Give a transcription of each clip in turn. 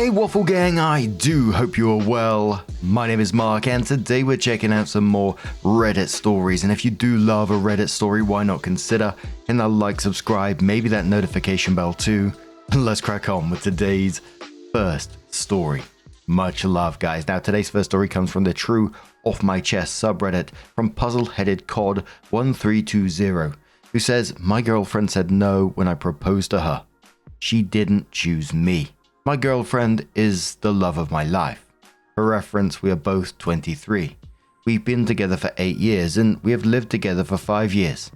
Hey Waffle Gang, I do hope you are well. My name is Mark and today we're checking out some more Reddit stories, and if you do love a Reddit story, why not consider hitting that like, subscribe, maybe that notification bell too. And let's crack on with today's first story. Much love guys. Now today's first story comes from the True Off My Chest subreddit from Puzzle-Headed Cod 1320, who says, my girlfriend said no when I proposed to her. She didn't choose me. My girlfriend is the love of my life. For reference, we are both 23. We've been together for 8 years and we have lived together for 5 years.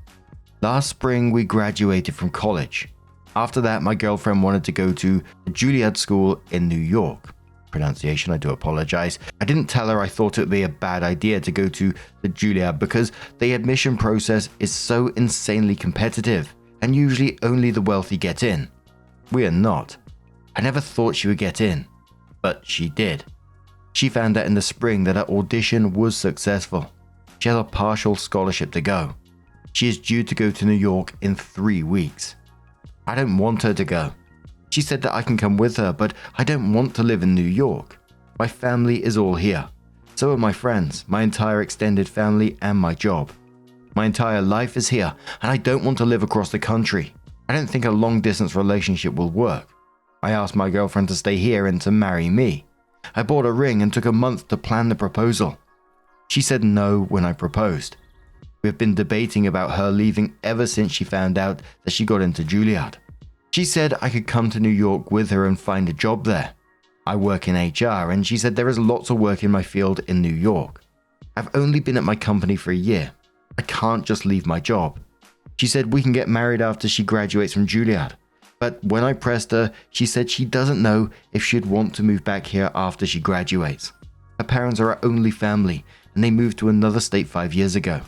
Last spring, we graduated from college. After that, my girlfriend wanted to go to a Juilliard school in New York. Pronunciation, I do apologize. I didn't tell her I thought it would be a bad idea to go to the Juilliard because the admission process is so insanely competitive and usually only the wealthy get in. We are not. I never thought she would get in, but she did. She found out in the spring that her audition was successful. She has a partial scholarship to go. She is due to go to New York in 3 weeks. I don't want her to go. She said that I can come with her, but I don't want to live in New York. My family is all here. So are my friends, my entire extended family, and my job. My entire life is here, and I don't want to live across the country. I don't think a long-distance relationship will work. I asked my girlfriend to stay here and to marry me. I bought a ring and took a month to plan the proposal. She said no when I proposed. We have been debating about her leaving ever since she found out that she got into Juilliard. She said I could come to New York with her and find a job there. I work in HR and she said there is lots of work in my field in New York. I've only been at my company for a year. I can't just leave my job. She said we can get married after she graduates from Juilliard. But when I pressed her, she said she doesn't know if she'd want to move back here after she graduates. Her parents are her only family, and they moved to another state 5 years ago.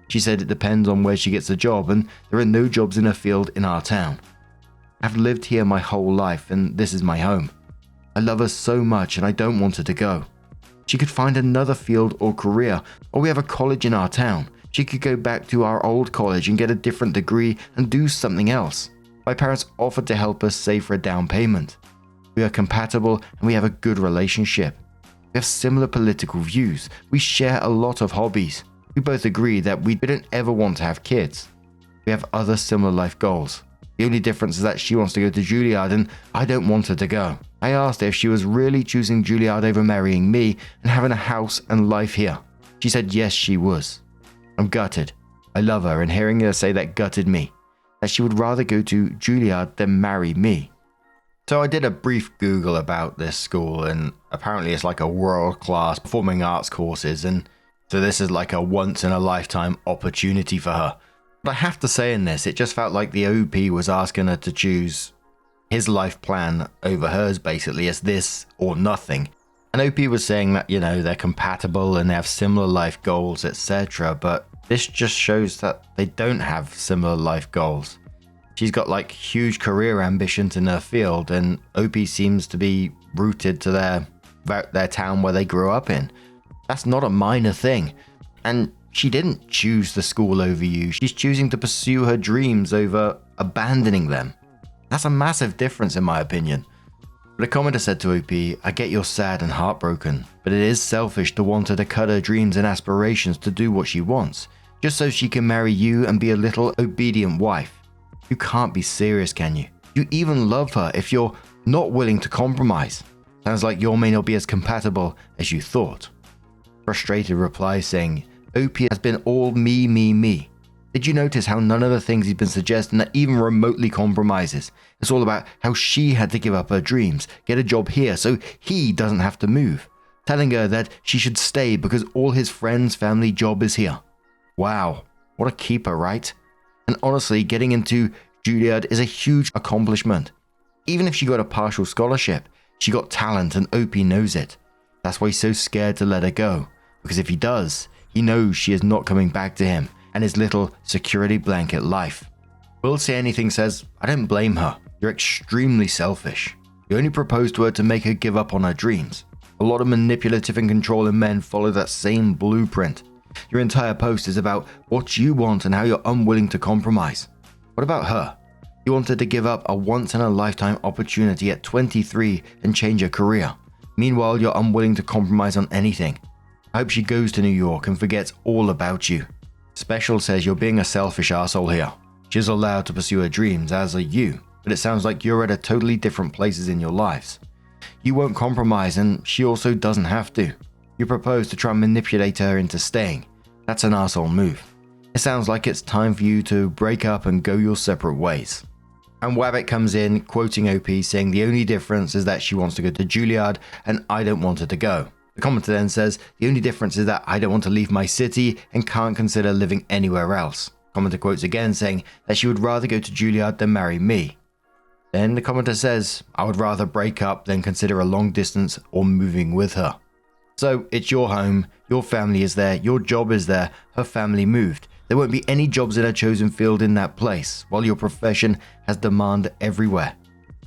She said it depends on where she gets a job, and there are no jobs in her field in our town. I've lived here my whole life, and this is my home. I love her so much, and I don't want her to go. She could find another field or career, or we have a college in our town. She could go back to our old college and get a different degree and do something else. My parents offered to help us save for a down payment. We are compatible and we have a good relationship. We have similar political views. We share a lot of hobbies. We both agree that we didn't ever want to have kids. We have other similar life goals. The only difference is that she wants to go to Juilliard and I don't want her to go. I asked her if she was really choosing Juilliard over marrying me and having a house and life here. She said yes, she was. I'm gutted. I love her, and hearing her say that gutted me. That she would rather go to Juilliard than marry me. So I did a brief Google about this school, and apparently it's like a world-class performing arts courses, and so this is like a once-in-a-lifetime opportunity for her. But I have to say in this, it just felt like the OP was asking her to choose his life plan over hers, basically, as this or nothing. And OP was saying that, you know, they're compatible and they have similar life goals, etc., but this just shows that they don't have similar life goals. She's got like huge career ambitions in her field, and OP seems to be rooted to their town where they grew up in. That's not a minor thing. And she didn't choose the school over you. She's choosing to pursue her dreams over abandoning them. That's a massive difference in my opinion. But a commenter said to OP, I get you're sad and heartbroken, but it is selfish to want her to cut her dreams and aspirations to do what she wants, just so she can marry you and be a little obedient wife. You can't be serious, can you? You even love her if you're not willing to compromise. Sounds like you may not be as compatible as you thought. Frustrated reply saying, OP has been all me, me, me. Did you notice how none of the things he's been suggesting are even remotely compromises? It's all about how she had to give up her dreams, get a job here so he doesn't have to move. Telling her that she should stay because all his friends' family job is here. Wow, what a keeper, right? And honestly, getting into Juilliard is a huge accomplishment. Even if she got a partial scholarship, she got talent and OP knows it. That's why he's so scared to let her go. Because if he does, he knows she is not coming back to him and his little security blanket life. Will Say Anything says, I don't blame her. You're extremely selfish. You only proposed to her to make her give up on her dreams. A lot of manipulative and controlling men follow that same blueprint. Your entire post is about what you want and how you're unwilling to compromise. What about her? He wanted to give up a once-in-a-lifetime opportunity at 23 and change her career. Meanwhile, you're unwilling to compromise on anything. I hope she goes to New York and forgets all about you. Special says you're being a selfish asshole here. She's allowed to pursue her dreams, as are you, but it sounds like you're at a totally different places in your lives. You won't compromise, and she also doesn't have to. You propose to try and manipulate her into staying. That's an asshole move. It sounds like it's time for you to break up and go your separate ways. And Wabbit comes in, quoting OP, saying the only difference is that she wants to go to Juilliard and I don't want her to go. The commenter then says, the only difference is that I don't want to leave my city and can't consider living anywhere else. Commenter quotes again saying that she would rather go to Juilliard than marry me. Then the commenter says, I would rather break up than consider a long distance or moving with her. So it's your home, your family is there, your job is there, her family moved. There won't be any jobs in her chosen field in that place, while your profession has demand everywhere.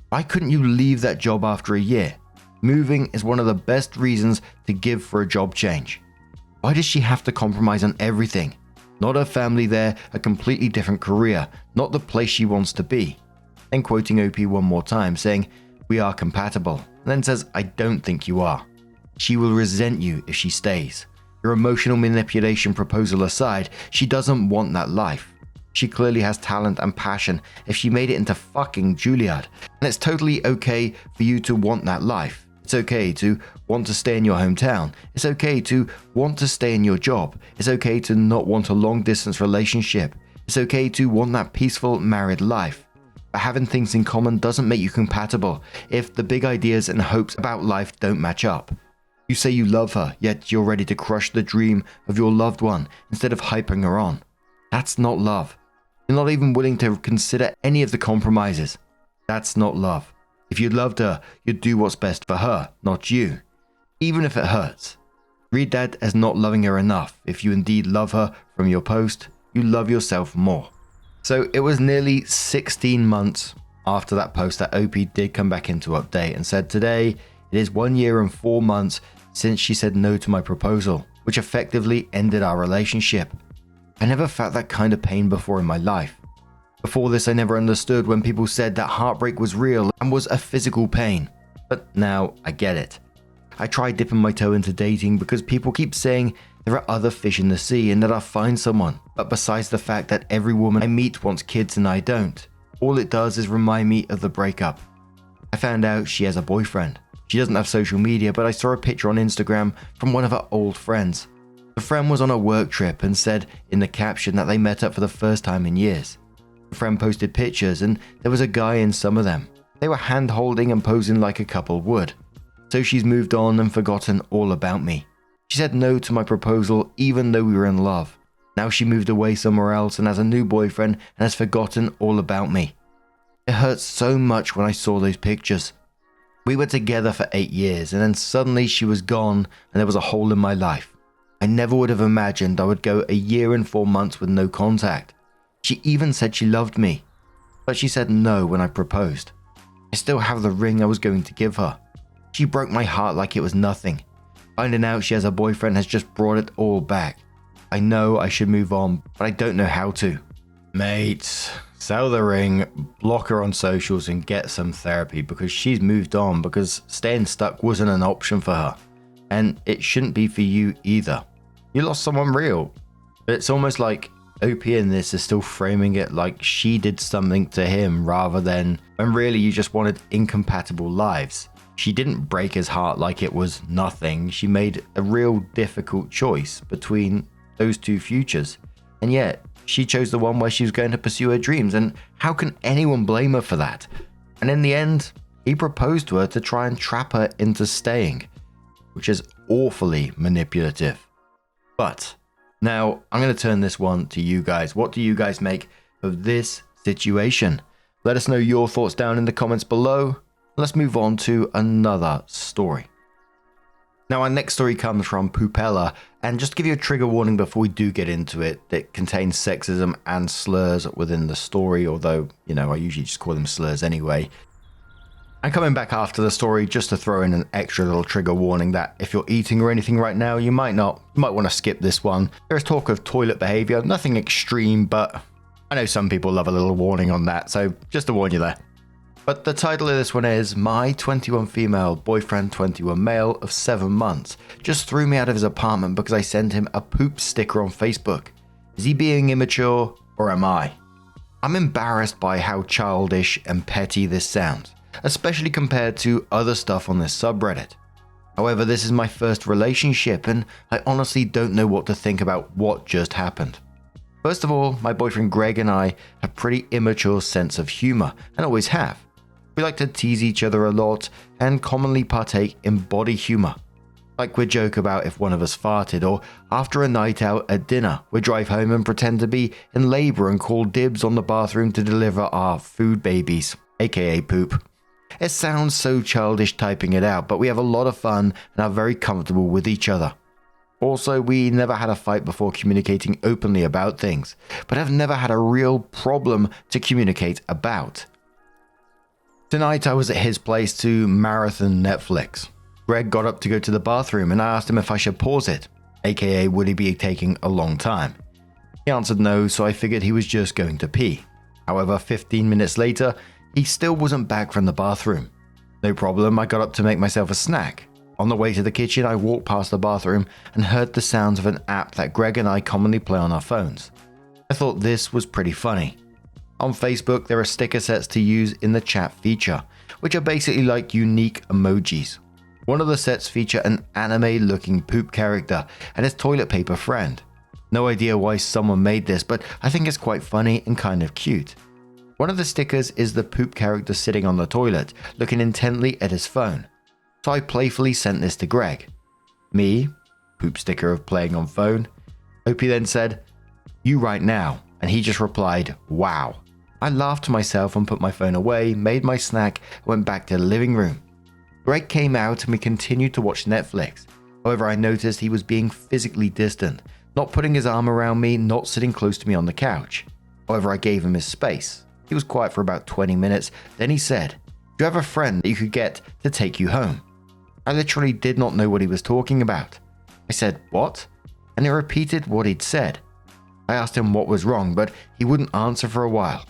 Why couldn't you leave that job after a year? Moving is one of the best reasons to give for a job change. Why does she have to compromise on everything? Not her family there, a completely different career, not the place she wants to be. Then quoting OP one more time, saying, we are compatible, and then says, I don't think you are. She will resent you if she stays. Your emotional manipulation proposal aside, she doesn't want that life. She clearly has talent and passion if she made it into fucking Juilliard. And it's totally okay for you to want that life. It's okay to want to stay in your hometown. It's okay to want to stay in your job. It's okay to not want a long distance relationship. It's okay to want that peaceful married life. But having things in common doesn't make you compatible if the big ideas and hopes about life don't match up. You say you love her, yet you're ready to crush the dream of your loved one instead of hyping her on. That's not love. You're not even willing to consider any of the compromises. That's not love. If you loved her, you'd do what's best for her, not you. Even if it hurts. Read that as not loving her enough. If you indeed love her from your post, you love yourself more. So it was nearly 16 months after that post that OP did come back into update and said today, it is 1 year and 4 months since she said no to my proposal, which effectively ended our relationship. I never felt that kind of pain before in my life. Before this, I never understood when people said that heartbreak was real and was a physical pain. But now I get it. I tried dipping my toe into dating because people keep saying there are other fish in the sea and that I'll find someone. But besides the fact that every woman I meet wants kids and I don't, all it does is remind me of the breakup. I found out she has a boyfriend. She doesn't have social media, but I saw a picture on Instagram from one of her old friends. The friend was on a work trip and said in the caption that they met up for the first time in years. The friend posted pictures and there was a guy in some of them. They were hand holding and posing like a couple would. So she's moved on and forgotten all about me. She said no to my proposal even though we were in love. Now she moved away somewhere else and has a new boyfriend and has forgotten all about me. It hurt so much when I saw those pictures. We were together for 8 years and then suddenly she was gone and there was a hole in my life. I never would have imagined I would go 1 year and 4 months with no contact. She even said she loved me, but she said no when I proposed. I still have the ring I was going to give her. She broke my heart like it was nothing. Finding out she has a boyfriend has just brought it all back. I know I should move on, but I don't know how to. Mates, sell the ring, block her on socials and get some therapy because she's moved on because staying stuck wasn't an option for her. And it shouldn't be for you either. You lost someone real. But it's almost like OP in this is still framing it like she did something to him rather than when really you just wanted incompatible lives. She didn't break his heart like it was nothing. She made a real difficult choice between those two futures. And yet, she chose the one where she was going to pursue her dreams. And how can anyone blame her for that? And in the end, he proposed to her to try and trap her into staying, which is awfully manipulative. But now I'm going to turn this one to you guys. What do you guys make of this situation? Let us know your thoughts down in the comments below. Let's move on to another story. Now, our next story comes from Poopella, and just to give you a trigger warning before we do get into it, it contains sexism and slurs within the story, although, I usually just call them slurs anyway. And coming back after the story, just to throw in an extra little trigger warning that if you're eating or anything right now, you might want to skip this one. There is talk of toilet behavior, nothing extreme, but I know some people love a little warning on that, so just to warn you there. But the title of this one is My 21 Female Boyfriend 21 Male of 7 months just threw me out of his apartment because I sent him a poop sticker on Facebook. Is he being immature, or am I? I'm embarrassed by how childish and petty this sounds, especially compared to other stuff on this subreddit. However, this is my first relationship and I honestly don't know what to think about what just happened. First of all, my boyfriend Greg and I have pretty immature sense of humor and always have. We like to tease each other a lot and commonly partake in body humor. Like we joke about if one of us farted, or after a night out at dinner, we drive home and pretend to be in labor and call dibs on the bathroom to deliver our food babies, aka poop. It sounds so childish typing it out, but we have a lot of fun and are very comfortable with each other. Also, we never had a fight before communicating openly about things, but have never had a real problem to communicate about. Tonight I was at his place to marathon Netflix. Greg got up to go to the bathroom and I asked him if I should pause it, aka would he be taking a long time. He answered no, so I figured he was just going to pee. However, 15 minutes later, he still wasn't back from the bathroom. No problem, I got up to make myself a snack. On the way to the kitchen, I walked past the bathroom and heard the sounds of an app that Greg and I commonly play on our phones. I thought this was pretty funny. On Facebook, there are sticker sets to use in the chat feature, which are basically like unique emojis. One of the sets feature an anime-looking poop character and his toilet paper friend. No idea why someone made this, but I think it's quite funny and kind of cute. One of the stickers is the poop character sitting on the toilet, looking intently at his phone. So I playfully sent this to Greg. Me, poop sticker of playing on phone. Hope he then said, "You right now," and he just replied, "Wow." I laughed to myself and put my phone away, made my snack, and went back to the living room. Greg came out and we continued to watch Netflix. However, I noticed he was being physically distant, not putting his arm around me, not sitting close to me on the couch. However, I gave him his space. He was quiet for about 20 minutes, then he said, "Do you have a friend that you could get to take you home?" I literally did not know what he was talking about. I said, "What?" And he repeated what he'd said. I asked him what was wrong, but he wouldn't answer for a while.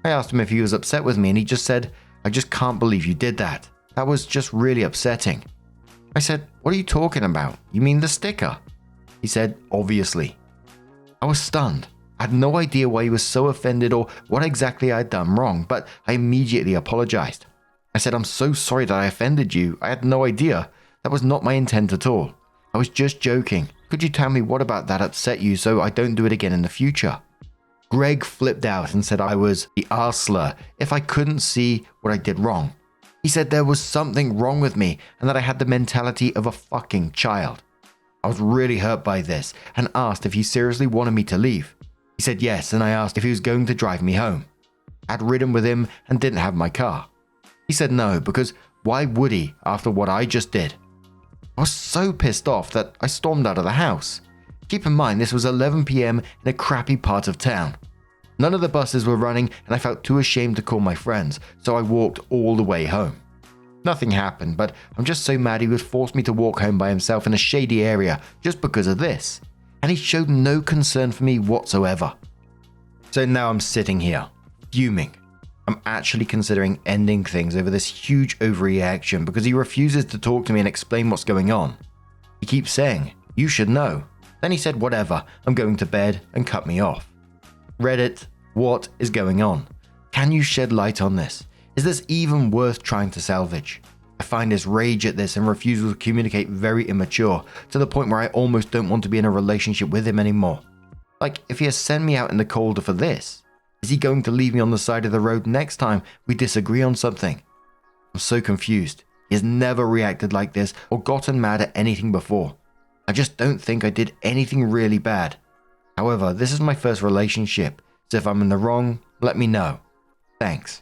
I asked him if he was upset with me and he just said, "I just can't believe you did that. That was just really upsetting." I said, "What are you talking about? You mean the sticker?" He said, "Obviously." I was stunned. I had no idea why he was so offended or what exactly I had done wrong, but I immediately apologized. I said, "I'm so sorry that I offended you. I had no idea. That was not my intent at all. I was just joking. Could you tell me what about that upset you so I don't do it again in the future?" Greg flipped out and said I was the arse-slur if I couldn't see what I did wrong. He said there was something wrong with me and that I had the mentality of a fucking child. I was really hurt by this and asked if he seriously wanted me to leave. He said yes, and I asked if he was going to drive me home. I had ridden with him and didn't have my car. He said no, because why would he after what I just did? I was so pissed off that I stormed out of the house. Keep in mind this was 11 PM in a crappy part of town. None of the buses were running and I felt too ashamed to call my friends, so I walked all the way home. Nothing happened, but I'm just so mad he would force me to walk home by himself in a shady area just because of this. And he showed no concern for me whatsoever. So now I'm sitting here, fuming. I'm actually considering ending things over this huge overreaction because he refuses to talk to me and explain what's going on. He keeps saying, "You should know." Then he said, "Whatever, I'm going to bed," and cut me off. Reddit, what is going on? Can you shed light on this? Is this even worth trying to salvage? I find his rage at this and refusal to communicate very immature, to the point where I almost don't want to be in a relationship with him anymore. Like, if he has sent me out in the cold for this, is he going to leave me on the side of the road next time we disagree on something? I'm so confused. He has never reacted like this or gotten mad at anything before. I just don't think I did anything really bad. However, this is my first relationship, so if I'm in the wrong, let me know. Thanks.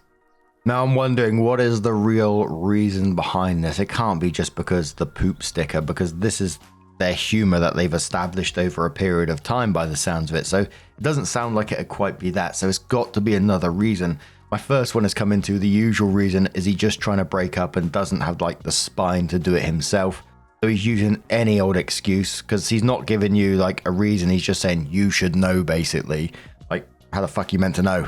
Now I'm wondering, what is the real reason behind this? It can't be just because the poop sticker, because this is their humor that they've established over a period of time by the sounds of it. So it doesn't sound like it'd quite be that. So it's got to be another reason. My first one has come into the usual reason. Is he just trying to break up and doesn't have like the spine to do it himself? So he's using any old excuse because he's not giving you like a reason. He's just saying you should know, basically. Like, How the fuck you meant to know?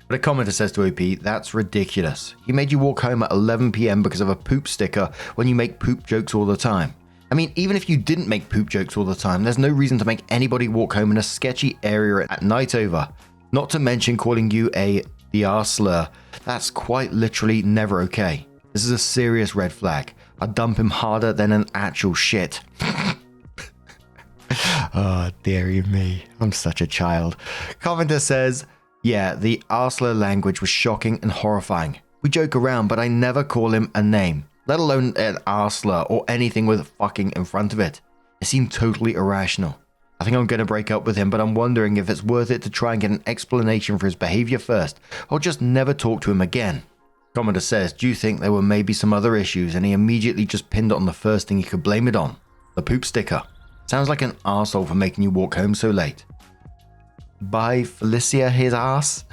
But a commenter says to OP, that's ridiculous. He made you walk home at 11 PM because of a poop sticker when you make poop jokes all the time. I mean, even if you didn't make poop jokes all the time, there's no reason to make anybody walk home in a sketchy area at night over. Not to mention calling you the R slur. That's quite literally never okay. This is a serious red flag. I'd dump him harder than an actual shit. Oh, dearie me. I'm such a child. Commenter says, yeah, the R slur language was shocking and horrifying. We joke around, but I never call him a name, let alone an R slur or anything with fucking in front of it. It seemed totally irrational. I think I'm going to break up with him, but I'm wondering if it's worth it to try and get an explanation for his behavior first, or just never talk to him again. Commenter says, do you think there were maybe some other issues and he immediately just pinned it on the first thing he could blame it on? The poop sticker. Sounds like an arsehole for making you walk home so late. Bye, Felicia, his ass.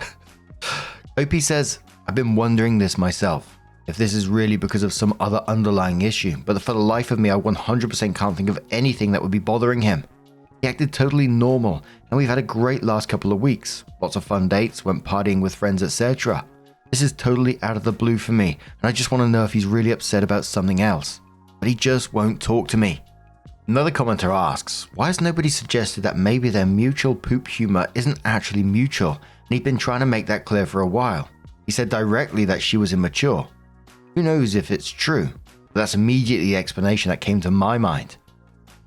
OP says, I've been wondering this myself, if this is really because of some other underlying issue, but for the life of me, I 100% can't think of anything that would be bothering him. He acted totally normal, and we've had a great last couple of weeks. Lots of fun dates, went partying with friends, etc. This is totally out of the blue for me, and I just want to know if he's really upset about something else. But he just won't talk to me. Another commenter asks, why has nobody suggested that maybe their mutual poop humor isn't actually mutual, and he'd been trying to make that clear for a while. He said directly that she was immature. Who knows if it's true, but that's immediately the explanation that came to my mind.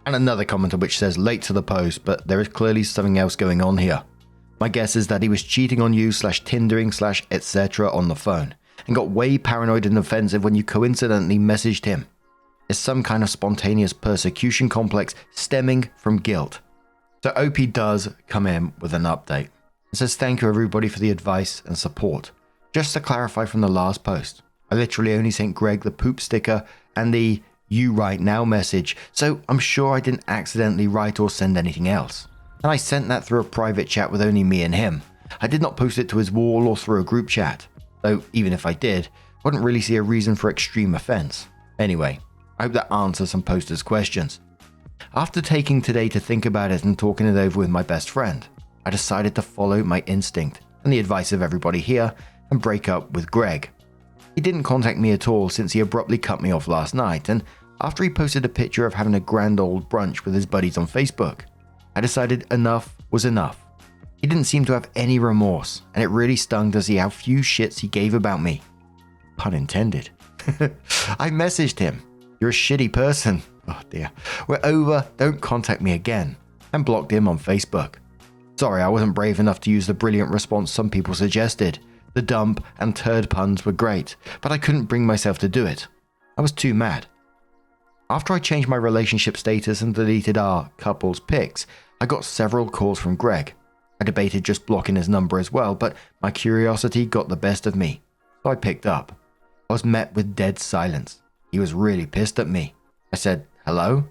And another commenter which says late to the post, but there is clearly something else going on here. My guess is that he was cheating on you /tindering /etc. on the phone, and got way paranoid and offensive when you coincidentally messaged him. It's some kind of spontaneous persecution complex stemming from guilt. So OP does come in with an update. It says thank you everybody for the advice and support. Just to clarify from the last post, I literally only sent Greg the poop sticker and the you right now message, so I'm sure I didn't accidentally write or send anything else. And I sent that through a private chat with only me and him. I did not post it to his wall or through a group chat, though even if I did, I wouldn't really see a reason for extreme offense. Anyway, I hope that answers some posters' questions. After taking today to think about it and talking it over with my best friend, I decided to follow my instinct and the advice of everybody here and break up with Greg. He didn't contact me at all since he abruptly cut me off last night, and after he posted a picture of having a grand old brunch with his buddies on Facebook, I decided enough was enough. He didn't seem to have any remorse, and it really stung to see how few shits he gave about me. Pun intended. I messaged him, you're a shitty person. Oh dear. We're over, don't contact me again, and blocked him on Facebook. Sorry, I wasn't brave enough to use the brilliant response some people suggested. The dump and turd puns were great, but I couldn't bring myself to do it. I was too mad. After I changed my relationship status and deleted our couple's pics, I got several calls from Greg. I debated just blocking his number as well, but my curiosity got the best of me, so I picked up. I was met with dead silence. He was really pissed at me. I said, hello?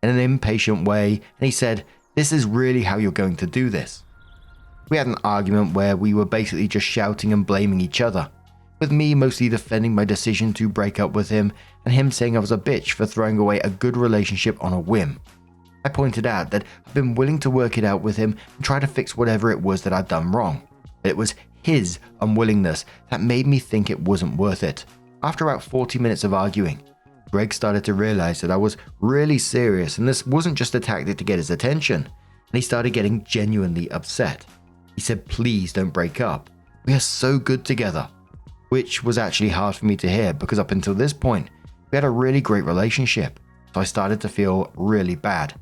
In an impatient way, and he said, this is really how you're going to do this. We had an argument where we were basically just shouting and blaming each other, with me mostly defending my decision to break up with him and him saying I was a bitch for throwing away a good relationship on a whim. I pointed out that I've been willing to work it out with him and try to fix whatever it was that I'd done wrong, but it was his unwillingness that made me think it wasn't worth it. After about 40 minutes of arguing, Greg started to realize that I was really serious and this wasn't just a tactic to get his attention, and he started getting genuinely upset. He said, please don't break up. We are so good together. Which was actually hard for me to hear because up until this point, we had a really great relationship, so I started to feel really bad.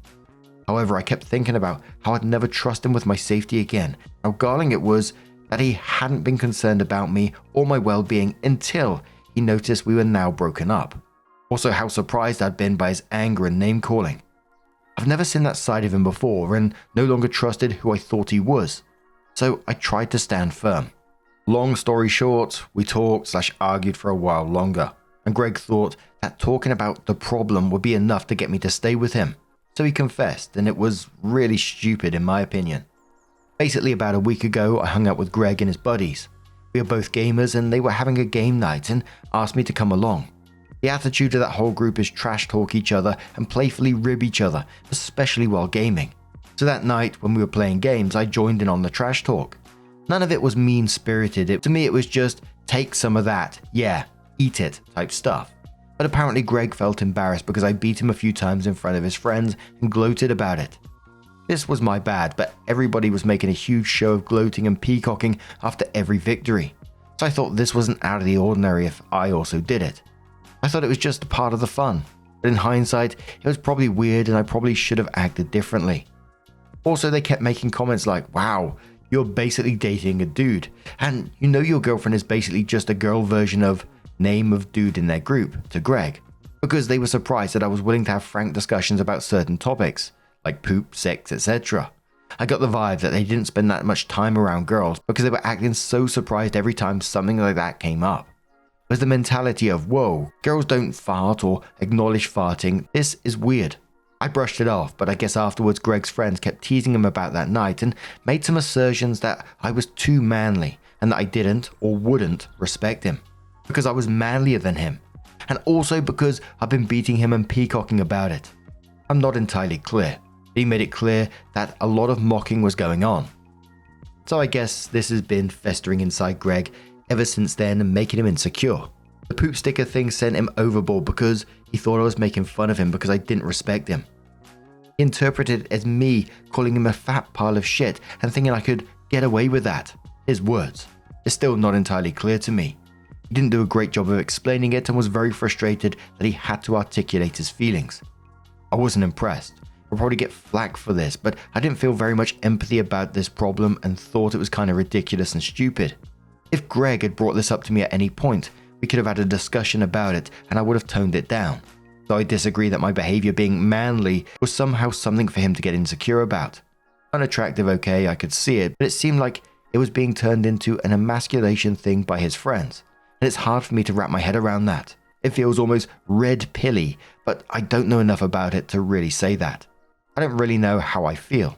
However, I kept thinking about how I'd never trust him with my safety again, how galling it was that he hadn't been concerned about me or my well-being until he noticed we were now broken up. Also, how surprised I'd been by his anger and name-calling. I've never seen that side of him before and no longer trusted who I thought he was, so I tried to stand firm. Long story short, we talked/argued for a while longer, and Greg thought that talking about the problem would be enough to get me to stay with him, so he confessed, and it was really stupid in my opinion. Basically, about a week ago, I hung out with Greg and his buddies. We were both gamers and they were having a game night and asked me to come along. The attitude of that whole group is trash talk each other and playfully rib each other, especially while gaming. So that night, when we were playing games, I joined in on the trash talk. None of it was mean-spirited. To me, it was just, take some of that, yeah, eat it type stuff. But apparently Greg felt embarrassed because I beat him a few times in front of his friends and gloated about it. This was my bad, but everybody was making a huge show of gloating and peacocking after every victory. So I thought this wasn't out of the ordinary if I also did it. I thought it was just a part of the fun. But in hindsight, it was probably weird and I probably should have acted differently. Also, they kept making comments like, wow, you're basically dating a dude. And you know your girlfriend is basically just a girl version of name of dude in their group to Greg. Because they were surprised that I was willing to have frank discussions about certain topics, like poop, sex, etc. I got the vibe that they didn't spend that much time around girls because they were acting so surprised every time something like that came up. It was the mentality of, whoa, girls don't fart or acknowledge farting, this is weird. I brushed it off, but I guess afterwards Greg's friends kept teasing him about that night and made some assertions that I was too manly and that I didn't or wouldn't respect him. Because I was manlier than him. And also because I've been beating him and peacocking about it. I'm not entirely clear. He made it clear that a lot of mocking was going on. So I guess this has been festering inside Greg ever since then and making him insecure. The poop sticker thing sent him overboard because he thought I was making fun of him because I didn't respect him. He interpreted it as me calling him a fat pile of shit and thinking I could get away with that. His words. It's still not entirely clear to me. He didn't do a great job of explaining it and was very frustrated that he had to articulate his feelings. I wasn't impressed. I'll probably get flack for this, but I didn't feel very much empathy about this problem and thought it was kind of ridiculous and stupid. If Greg had brought this up to me at any point, we could have had a discussion about it and I would have toned it down. So I disagree that my behavior being manly was somehow something for him to get insecure about. Unattractive, okay, I could see it, but it seemed like it was being turned into an emasculation thing by his friends. And it's hard for me to wrap my head around that. It feels almost red pilly, but I don't know enough about it to really say that. I don't really know how I feel.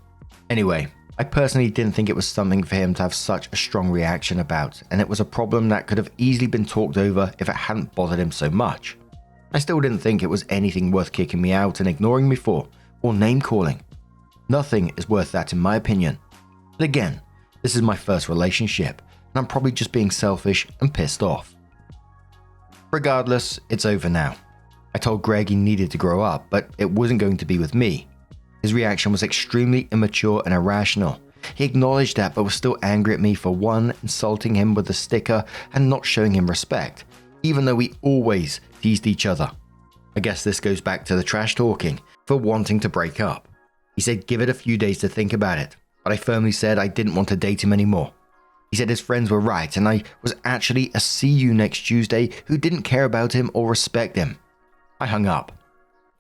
Anyway, I personally didn't think it was something for him to have such a strong reaction about, and it was a problem that could have easily been talked over if it hadn't bothered him so much. I still didn't think it was anything worth kicking me out and ignoring me for, or name calling. Nothing is worth that in my opinion. But again, this is my first relationship, and I'm probably just being selfish and pissed off. Regardless, it's over now. I told Greg he needed to grow up, but it wasn't going to be with me. His reaction was extremely immature and irrational. He acknowledged that but was still angry at me for one, insulting him with a sticker and not showing him respect, even though we always teased each other. I guess this goes back to the trash talking, for wanting to break up. He said give it a few days to think about it, but I firmly said I didn't want to date him anymore. He said his friends were right and I was actually a see you next Tuesday who didn't care about him or respect him. I hung up.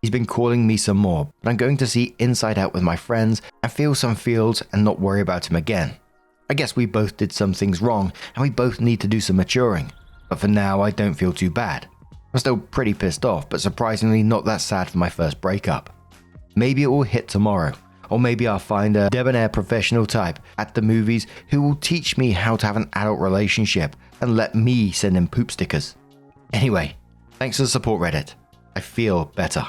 He's been calling me some more, but I'm going to see Inside Out with my friends and feel some feels and not worry about him again. I guess we both did some things wrong and we both need to do some maturing, but for now I don't feel too bad. I'm still pretty pissed off, but surprisingly not that sad for my first breakup. Maybe it will hit tomorrow, or maybe I'll find a debonair professional type at the movies who will teach me how to have an adult relationship and let me send him poop stickers. Anyway, thanks for the support, Reddit. I feel better.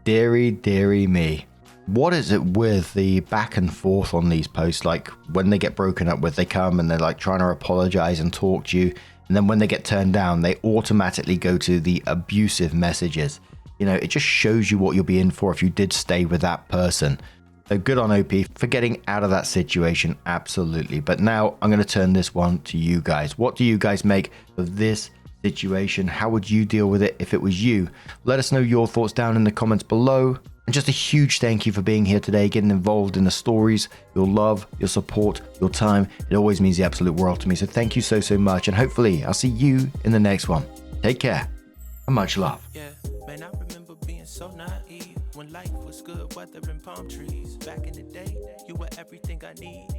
Deary me. What is it with the back and forth on these posts? Like when they get broken up with, they come and they're like trying to apologize and talk to you. And then when they get turned down, they automatically go to the abusive messages. You know, it just shows you what you'll be in for if you did stay with that person. So good on OP for getting out of that situation, absolutely. But now I'm going to turn this one to you guys. What do you guys make of this situation? How would you deal with it if it was you? Let us know your thoughts down in the comments below. And just a huge thank you for being here today, getting involved in the stories, your love, your support, your time. It always means the absolute world to me. So thank you so much. And hopefully I'll see you in the next one. Take care and much love. Yeah, man, I remember being so naive when life was good, weather and palm trees. Back in the day, you were everything I need.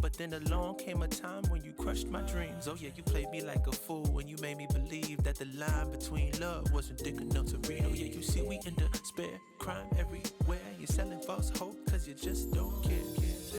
But then along came a time when you crushed my dreams. Oh yeah, you played me like a fool when you made me believe that the line between love wasn't thick enough to read. Oh yeah, you see we in despair, crime everywhere. You're selling false hope cause you just don't care.